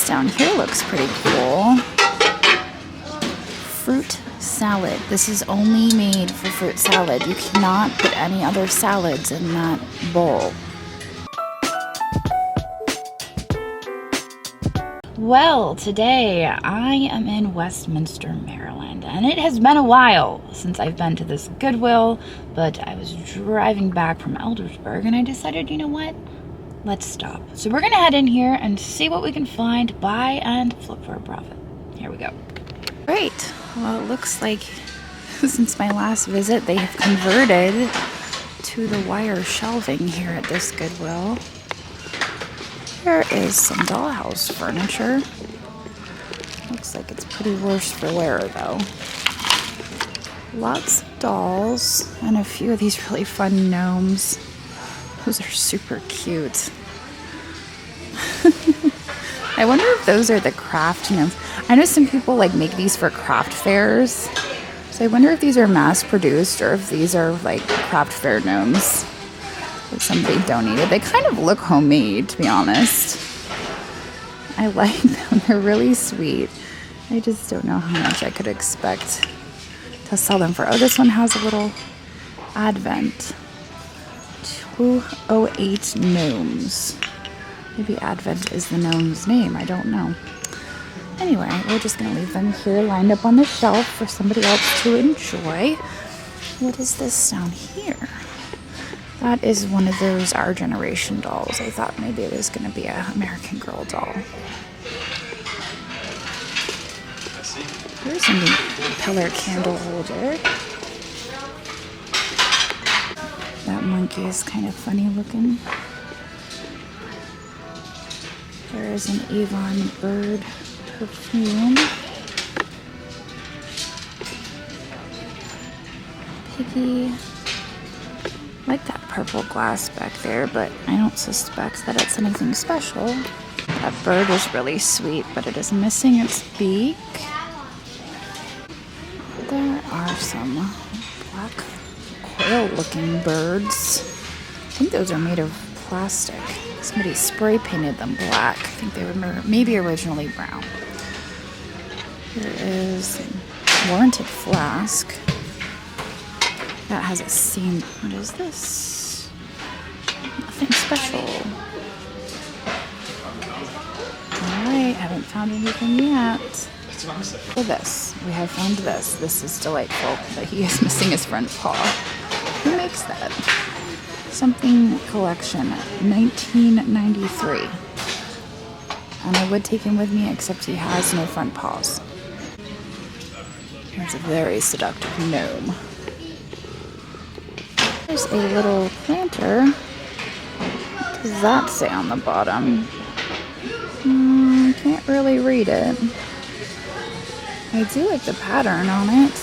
This down here looks pretty cool. Fruit salad. This is only made for fruit salad. You cannot put any other salads in that bowl. Well, today I am in Westminster, Maryland, and it has been a while since I've been to this Goodwill, but I was driving back from Eldersburg and I decided, you know what? Let's stop. So we're gonna head in here and see what we can find, buy, and flip for a profit. Here we go. Great. Well, it looks like since my last visit, they have converted to the wire shelving here at this Goodwill. Here is some dollhouse furniture. Looks like it's pretty worse for wear, though. Lots of dolls and a few of these really fun gnomes. Those are super cute. I wonder if those are the craft gnomes. I know some people like make these for craft fairs. So I wonder if these are mass produced or if these are like craft fair gnomes that somebody donated. They kind of look homemade, to be honest. I like them. They're really sweet. I just don't know how much I could expect to sell them for. Oh, this one has a little Advent. 208 gnomes. Maybe Advent is the gnome's name. I don't know. Anyway, we're just going to leave them here lined up on the shelf for somebody else to enjoy. What is this down here? That is one of those Our Generation dolls. I thought maybe it was going to be an American Girl doll. Here's a neat pillar candle holder. That monkey is kind of funny looking. There is an Avon bird perfume. Piggy. I like that purple glass back there, but I don't suspect that it's anything special. That bird is really sweet, but it is missing its beak. There are some black quail-looking birds. I think those are made of plastic. Somebody spray painted them black. I think they were maybe originally brown. Here is a warranted flask. That has a seam. What is this? Nothing special. Alright, haven't found anything yet. For this, we have found this. This is delightful, but he is missing his front paw. Who makes that? Something Collection, 1993. And I would take him with me, except he has no front paws. It's a very seductive gnome. There's a little planter. What does that say on the bottom? Can't really read it. I do like the pattern on it.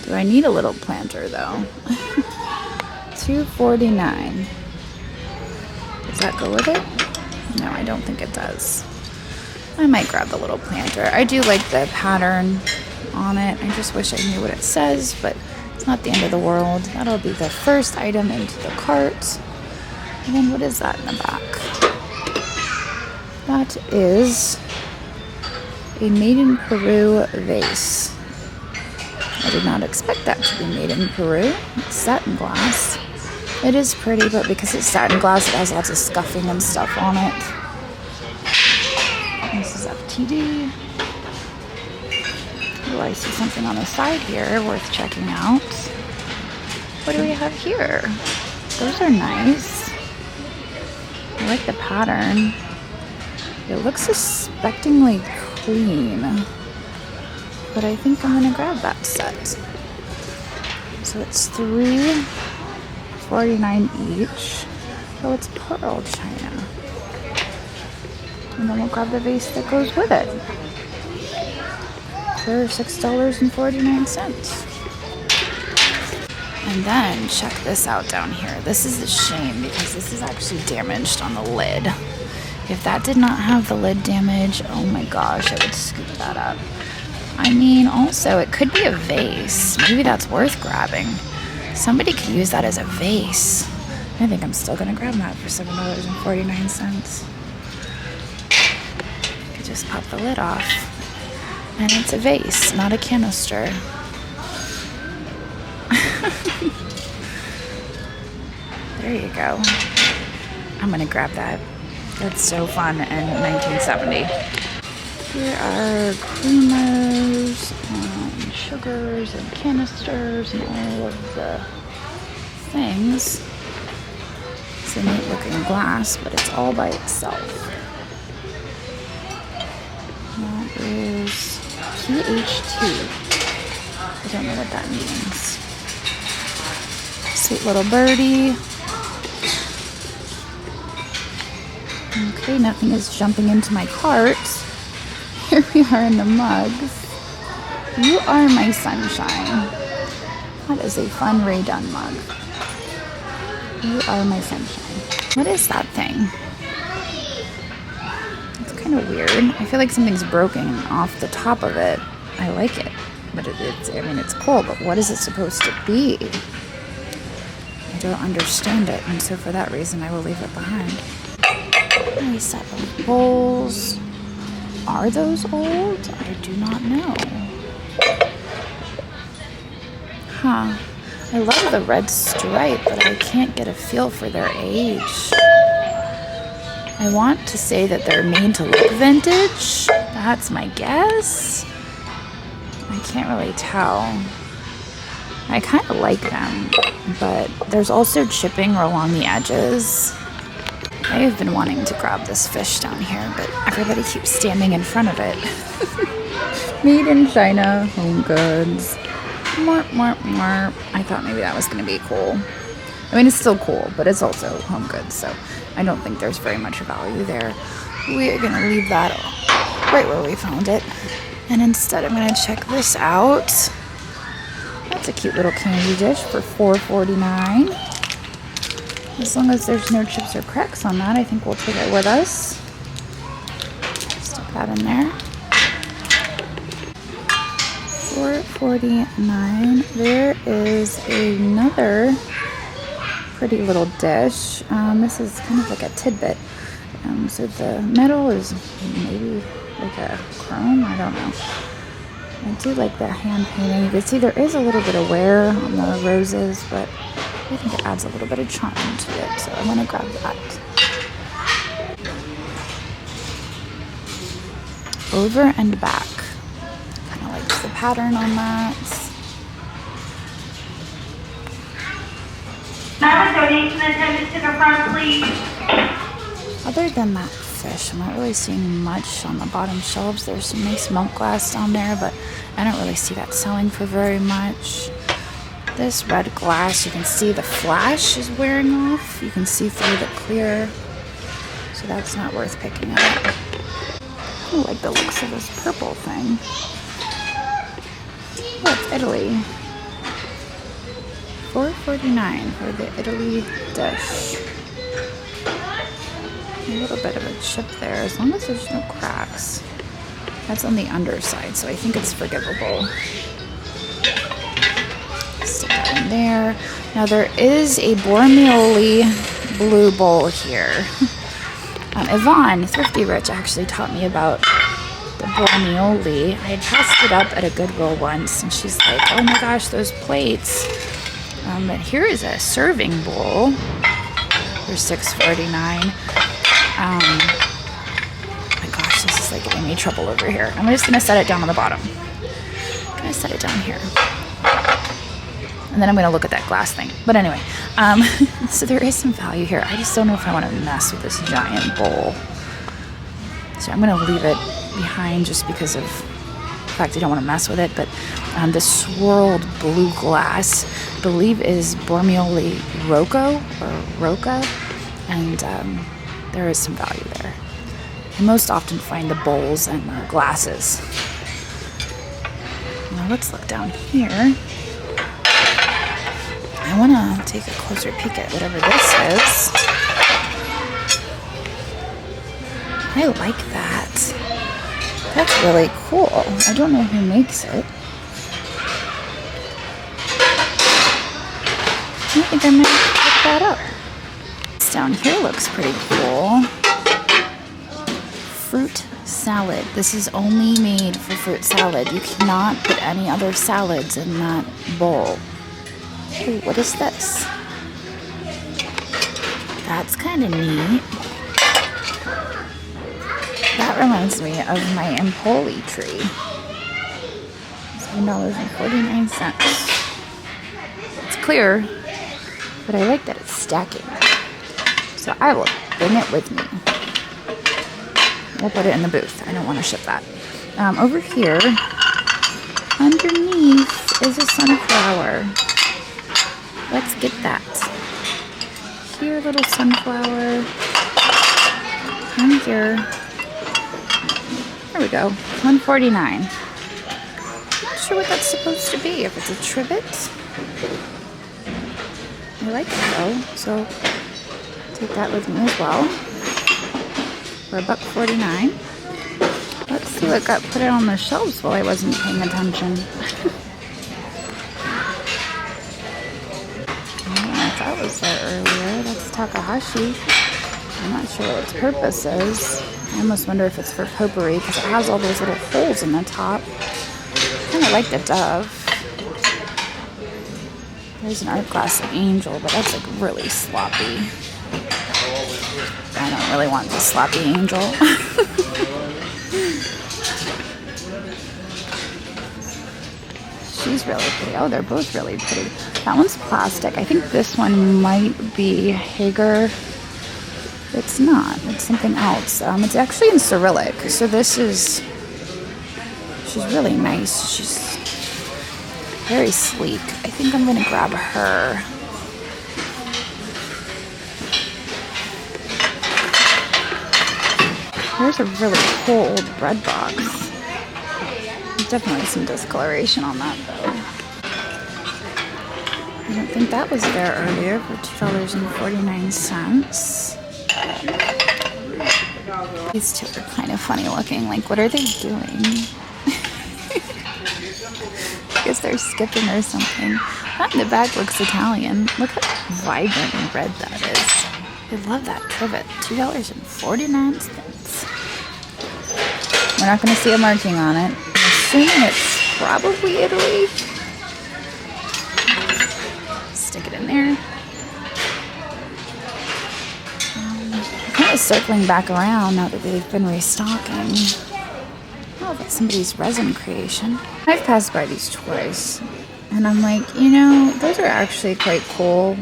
Do I need a little planter though? $2.49. Does that go with it? No, I don't think it does. I might grab the little planter. I do like the pattern on it. I just wish I knew what it says, but it's not the end of the world. That'll be the first item into the cart. And then what is that in the back? That is a made in Peru vase. I did not expect that to be made in Peru. It's satin glass. It is pretty, but because it's satin glass, it has lots of scuffing and stuff on it. This is FTD. Oh, I see something on the side here worth checking out. What do we have here? Those are nice. I like the pattern. It looks suspectingly clean, but I think I'm gonna grab that set. So it's $3.49 each. Oh, it's pearl china. And then we'll grab the vase that goes with it for $6.49. And then check this out down here. This is a shame because this is actually damaged on the lid. If that did not have the lid damage, oh my gosh, I would scoop that up. I mean, also, it could be a vase. Maybe that's worth grabbing. Somebody could use that as a vase. I think I'm still gonna grab that for $7.49. just pop the lid off. And it's a vase, not a canister. There you go. I'm gonna grab that. That's so fun in 1970. Here are creamers and sugars and canisters and all of the things. It's a neat looking glass, but it's all by itself. That is PHT. I don't know what that means. Sweet little birdie. Okay, nothing is jumping into my cart. Here we are in the mugs. You are my sunshine. That is a fun Ray Dunn mug. You are my sunshine. What is that thing? It's kind of weird. I feel like something's broken off the top of it. I like it, but it's cool, but what is it supposed to be? I don't understand it, and so for that reason, I will leave it behind. Nice set of bowls. Are those old? I do not know. Huh. I love the red stripe, but I can't get a feel for their age. I want to say that they're made to look vintage. That's my guess. I can't really tell. I kind of like them, but there's also chipping along the edges. I have been wanting to grab this fish down here, but everybody keeps standing in front of it. Made in China, home goods. Marp, marp, marp. I thought maybe that was going to be cool. I mean, it's still cool, but it's also home goods, so I don't think there's very much value there. We're going to leave that right where we found it. And instead, I'm going to check this out. That's a cute little candy dish for $4.49. As long as there's no chips or cracks on that, I think we'll take it with us. Stick that in there. $4.49. There is another pretty little dish. This is kind of like a tidbit. So the metal is maybe like a chrome, I don't know. I do like the hand painting. You can see there is a little bit of wear on the roses, but I think it adds a little bit of charm to it, so I'm going to grab that. Over and back. Kind of like the pattern on that. Donation attendant to the front, please. Other than that fish, I'm not really seeing much on the bottom shelves. There's some nice milk glass down there, but I don't really see that selling for very much. This red glass, you can see the flash is wearing off. You can see through the clear, so that's not worth picking up. I like the looks of this purple thing. Oh, it's Italy. $4.49 for the Italy dish. A little bit of a chip there, as long as there's no cracks. That's on the underside, so I think it's forgivable. Stick that in there. Now there is a Bormioli blue bowl here. Yvonne, Thrifty Rich, actually taught me about the Bormioli. I had passed it up at a Goodwill once, and she's like, oh my gosh, those plates. But here is a serving bowl for $6.49. My gosh, this is like giving me trouble over here. I'm just gonna set it down on the bottom. I'm gonna set it down here. And then I'm gonna look at that glass thing. But anyway, so there is some value here. I just don't know if I wanna mess with this giant bowl. So I'm gonna leave it behind just because of the fact I don't wanna mess with it. But the swirled blue glass, I believe is Bormioli Rocco or Roca. And there is some value there. I most often find the bowls and the glasses. Now let's look down here. I want to take a closer peek at whatever this is. I like that. That's really cool. I don't know who makes it. I think I might pick that up. This down here looks pretty cool. fruit salad. This is only made for fruit salad. You cannot put any other salads in that bowl. Ooh, what is this? That's kind of neat. That reminds me of my Empoli tree. $7.49. It's clear, but I like that it's stacking. So I will bring it with me. We'll put it in the booth. I don't want to ship that. Over here, underneath is a sunflower. Let's get that. Here, little sunflower. And here. There we go. $1.49. Not sure what that's supposed to be. If it's a trivet. I like it though, so take that with me as well. For $1.49. Let's see what got put on the shelves while I wasn't paying attention. That was there earlier. That's Takahashi. I'm not sure what its purpose is. I almost wonder if it's for potpourri because it has all those little holes in the top. Kind of like the dove. There's an art glass angel, but that's like really sloppy. I don't really want the sloppy angel. She's really pretty. Oh, they're both really pretty. That one's plastic. I think this one might be Hager. It's not. It's something else. It's actually in Cyrillic. So this is... She's really nice. She's very sleek. I think I'm going to grab her. There's a really cool bread box. There's definitely some discoloration on that though. I don't think that was there earlier for $2.49. These two are kind of funny looking. Like, what are they doing? I guess they're skipping or something. That in the back looks Italian. Look how vibrant and red that is. I love that trivet. $2.49. We're not going to see a marking on it. I'm assuming it's probably Italy. Stick it in there. Kind of circling back around now that they've been restocking. Oh, that's somebody's resin creation. I've passed by these twice, and I'm like, you know, those are actually quite cool.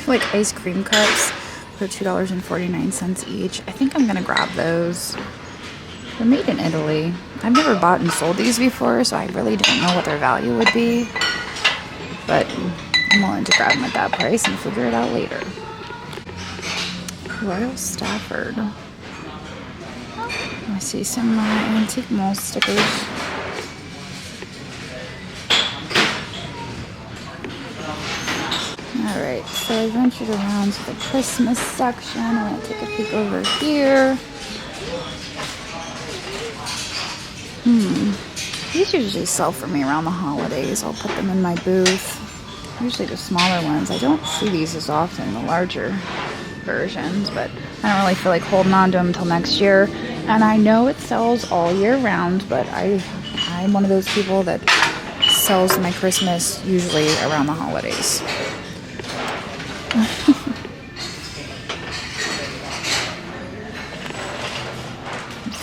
Like ice cream cups for $2.49 each. I think I'm gonna grab those. They're made in Italy. I've never bought and sold these before, so I really don't know what their value would be. But I'm willing to grab them at that price and figure it out later. Royal Stafford. I see some antique mall stickers. Alright, so I ventured around to the Christmas section. I'm going to take a peek over here. These usually sell for me around the holidays. I'll put them in my booth. Usually the smaller ones. I don't see these as often, the larger versions, but I don't really feel like holding on to them until next year. And I know it sells all year round, but I'm one of those people that sells my Christmas usually around the holidays.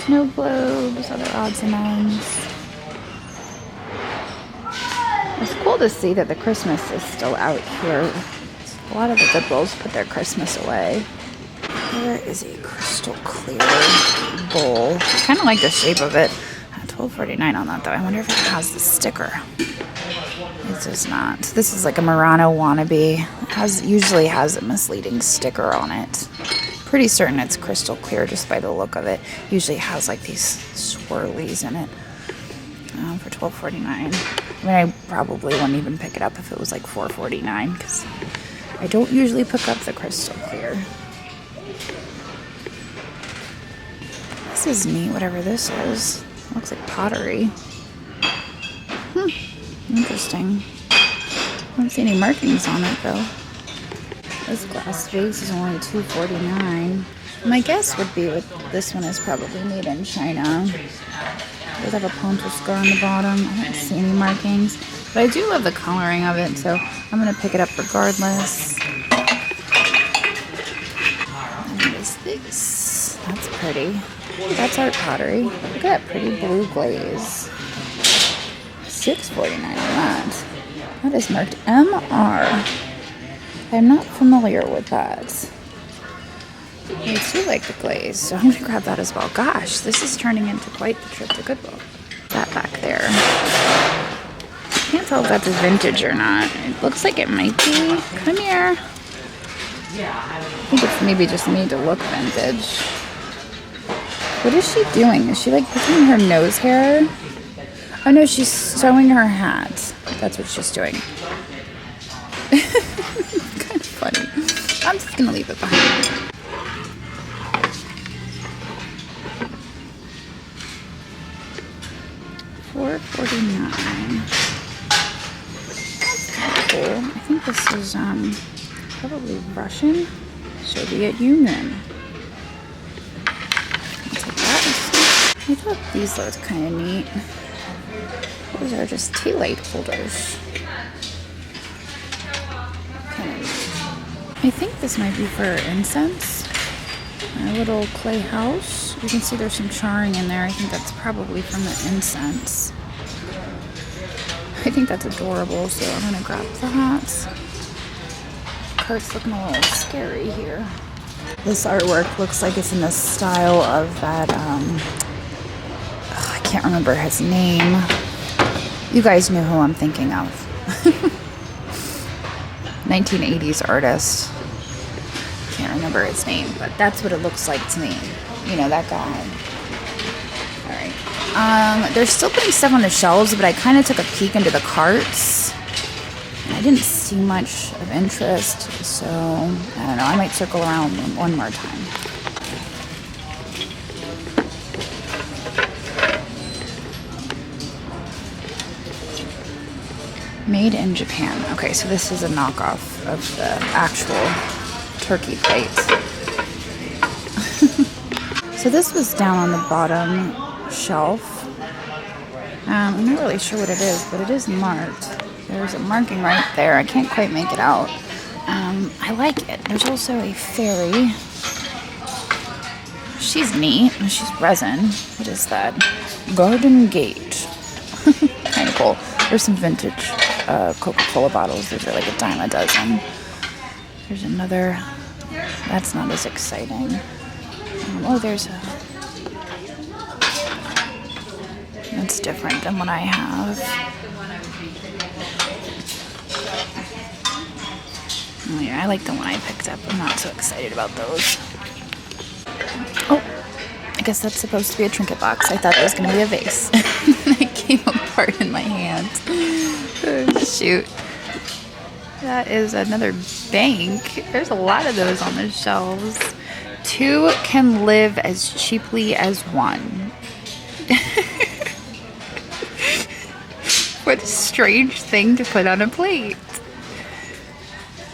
Snow globes, other odds and ends. It's cool to see that the Christmas is still out here. A lot of the Goodwills put their Christmas away. There is a crystal clear bowl. I kind of like the shape of it. $12.49 on that though. I wonder if it has the sticker. It does not. This is like a Murano wannabe. It usually has a misleading sticker on it. Pretty certain it's crystal clear just by the look of it. Usually has like these swirlies in it. For $12.49. I mean, I probably wouldn't even pick it up if it was like $4.49 because I don't usually pick up the crystal clear. This is neat, whatever this is. It looks like pottery. Interesting. I don't see any markings on it though. This glass vase is only $2.49. My guess would be this one is probably made in China. It does have a poncho scar on the bottom. I don't see any markings. But I do love the coloring of it, so I'm going to pick it up regardless. And what is this? That's pretty. That's art pottery. Look at that pretty blue glaze. $6.49 on that. That is marked MR. I'm not familiar with that. I do like the glaze, so I'm going to grab that as well. Gosh, this is turning into quite the trip to Goodwill. That back there. I can't tell if that's a vintage or not. It looks like it might be. Come here. I think it's maybe just made to look vintage. What is she doing? Is she like picking her nose hair? Oh no, she's sewing her hat. That's what she's doing. Kind of funny. I'm just gonna leave it behind. $4.49. That's kind of cool. I think this is probably Russian. Soviet Union. I thought these looked kind of neat. Those are just tea light holders. Kind of neat. I think this might be for incense. A little clay house. You can see there's some charring in there. I think that's probably from the incense. I think that's adorable, so I'm gonna grab that. Cart's looking a little scary here. This artwork looks like it's in the style of that, I can't remember his name. You guys know who I'm thinking of. 1980s artist. Can't remember his name, but that's what it looks like to me. You know, that guy. Alright. They're still putting stuff on the shelves, but I kind of took a peek into the carts. And I didn't see much of interest, so I don't know. I might circle around one more time. Made in Japan. Okay, so this is a knockoff of the actual turkey plate. So this was down on the bottom shelf. I'm not really sure what it is, but it is marked. There's a marking right there. I can't quite make it out. I like it. There's also a fairy. She's neat. She's resin. What is that? Garden Gate. Kind of cool. There's some vintage Coca-Cola bottles. Those are like $10 a dozen. There's another. That's not as exciting. Oh, there's a. That's different than what I have. Oh, yeah, I like the one I picked up. I'm not so excited about those. Oh, I guess that's supposed to be a trinket box. I thought it was going to be a vase. It came apart in my hand. Oh, shoot. That is another bank. There's a lot of those on the shelves. 2 can live as cheaply as 1. What a strange thing to put on a plate.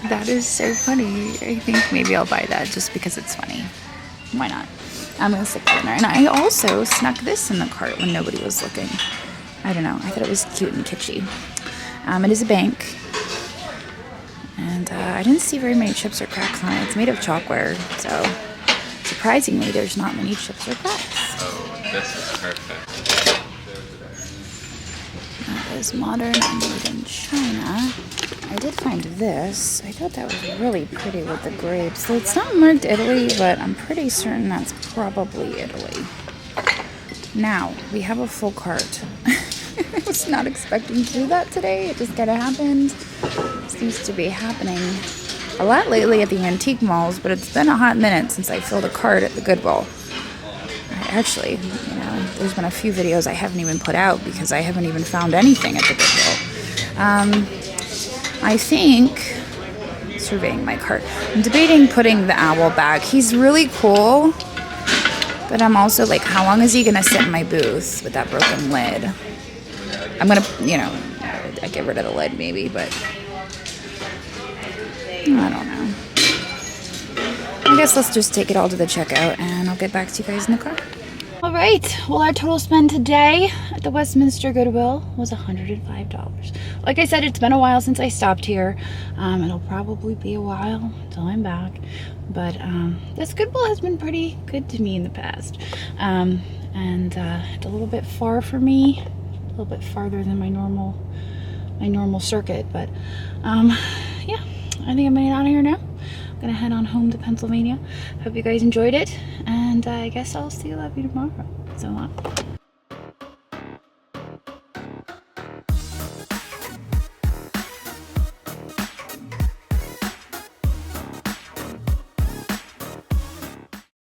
That is so funny. I think maybe I'll buy that just because it's funny. Why not? I'm going to stick it in there. And I also snuck this in the cart when nobody was looking. I don't know. I thought it was cute and kitschy. It is a bank. And I didn't see very many chips or cracks on it. It's made of chalkware, so surprisingly, there's not many chips or cracks. Oh, this is perfect. That is modern and made in China. I did find this. I thought that was really pretty with the grapes. So it's not marked Italy, but I'm pretty certain that's probably Italy. Now, we have a full cart. I was not expecting to do that today. It just kind of happened. It seems to be happening a lot lately at the antique malls, but it's been a hot minute since I filled a cart at the Goodwill. Actually, you know, there's been a few videos I haven't even put out because I haven't even found anything at the Goodwill. I think, surveying my cart, I'm debating putting the owl back. He's really cool, but I'm also like, how long is he going to sit in my booth with that broken lid? I'm going to, you know, I get rid of the lid maybe, but I don't know. I guess let's just take it all to the checkout and I'll get back to you guys in the car. All right, well, our total spend today at the Westminster Goodwill was $105. Like I said, it's been a while since I stopped here. It'll probably be a while until I'm back. But this Goodwill has been pretty good to me in the past. It's a little bit far for me, a little bit farther than my normal circuit. But yeah, I think I'm getting out of here now. I'm gonna head on home to Pennsylvania. Hope you guys enjoyed it, and I guess I'll see you tomorrow. So